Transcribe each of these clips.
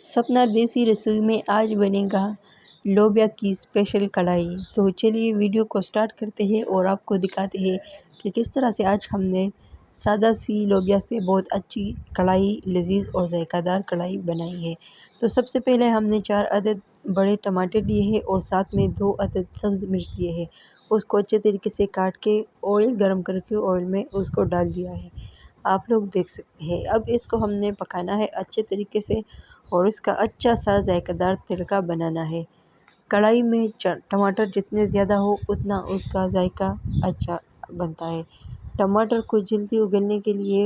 سپنا دیسی رسوئی میں آج بنے گا لوبیا کی اسپیشل کڑھائی۔ تو چلیے ویڈیو کو سٹارٹ کرتے ہیں اور آپ کو دکھاتے ہیں کہ کس طرح سے آج ہم نے سادہ سی لوبیا سے بہت اچھی کڑھائی، لذیذ اور ذائقہ دار کڑھائی بنائی ہے۔ تو سب سے پہلے ہم نے 4 عدد بڑے ٹماٹر لیے ہیں اور ساتھ میں 2 عدد سبز مرچ لیے ہیں۔ اس کو اچھے طریقے سے کاٹ کے آئل گرم کر کے آئل میں اس کو ڈال دیا ہے، آپ لوگ دیکھ سکتے ہیں۔ اب اس کو ہم نے پکانا ہے اچھے طریقے سے اور اس کا اچھا سا ذائقہ دار تڑکا بنانا ہے۔ کڑھائی میں ٹماٹر جتنے زیادہ ہو اتنا اس کا ذائقہ اچھا بنتا ہے۔ ٹماٹر کو جلدی اگلنے کے لیے،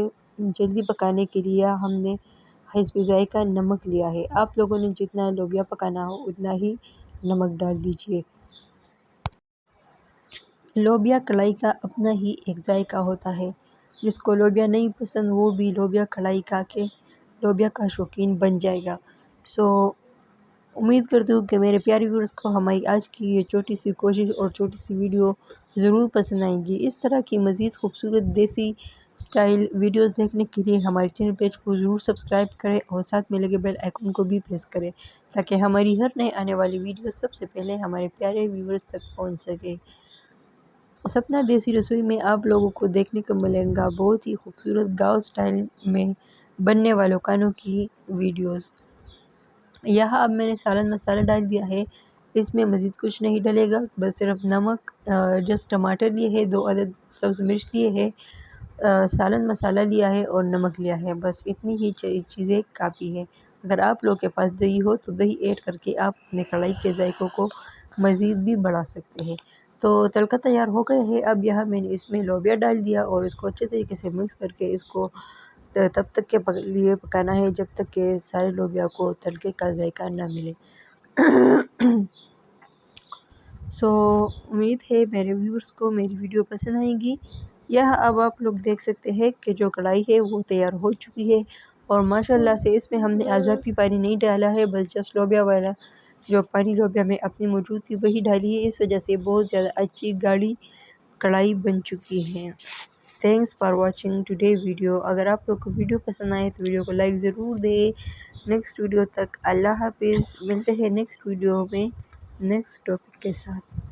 جلدی پکانے کے لیے ہم نے حسب ذائقہ نمک لیا ہے۔ آپ لوگوں نے جتنا لوبیا پکانا ہو اتنا ہی نمک ڈال دیجیے۔ لوبیا کڑھائی کا اپنا ہی ایک ذائقہ ہوتا ہے، جس کو لوبیا نہیں پسند وہ بھی لوبیا کڑھائی کھا کے لوبیا کا شوقین بن جائے گا۔ امید کرتی ہوں کہ میرے پیارے ویورز کو ہماری آج کی یہ چھوٹی سی کوشش اور چھوٹی سی ویڈیو ضرور پسند آئیں گی۔ اس طرح کی مزید خوبصورت دیسی سٹائل ویڈیوز دیکھنے کے لیے ہمارے چینل پیج کو ضرور سبسکرائب کریں اور ساتھ میں لگے بیل آئیکن کو بھی پریس کریں تاکہ ہماری ہر نئے آنے والی ویڈیو سب سے پہلے ہمارے پیارے ویورز تک پہنچ سکے۔ سپنا دیسی رسوئی میں آپ لوگوں کو دیکھنے کو ملیں گا بہت ہی خوبصورت گاؤں سٹائل میں بننے والوں کھانوں کی ویڈیوز۔ یہاں اب میں نے سالن مسالہ ڈال دیا ہے، اس میں مزید کچھ نہیں ڈلے گا، بس صرف نمک، جسٹ ٹماٹر لیے ہیں، 2 عدد سبز مرچ لیے ہیں، سالن مسالہ لیا ہے اور نمک لیا ہے، بس اتنی ہی چیزیں کافی ہے۔ اگر آپ لوگ کے پاس دہی ہو تو دہی ایڈ کر کے آپ اپنے کڑھائی کے ذائقوں کو مزید بھی بڑھا سکتے ہیں۔ تو تڑکا تیار ہو گیا ہے۔ اب یہاں میں نے اس میں لوبیا ڈال دیا اور اس کو اچھے طریقے سے مکس کر کے اس کو تب تک کے لیے پکانا ہے جب تک کہ سارے لوبیا کو تڑکے کا ذائقہ نہ ملے۔ امید ہے میرے ویورز کو میری ویڈیو پسند آئے گی۔ یہاں اب آپ لوگ دیکھ سکتے ہیں کہ جو کڑھائی ہے وہ تیار ہو چکی ہے اور ماشاءاللہ سے اس میں ہم نے اضافی پانی نہیں ڈالا ہے، بس جسٹ لوبیا والا جو پانی لوبیا میں اپنی موجود تھی وہی ڈالی ہے، اس وجہ سے بہت زیادہ اچھی گاڑھی کڑھائی بن چکی ہے۔ Thanks for watching today video. اگر آپ لوگ کو ویڈیو پسند آئے تو ویڈیو کو لائک ضرور دیں۔ نیکسٹ ویڈیو تک اللہ حافظ، ملتے ہیں نیکسٹ ویڈیو میں نیکسٹ ٹاپک کے ساتھ۔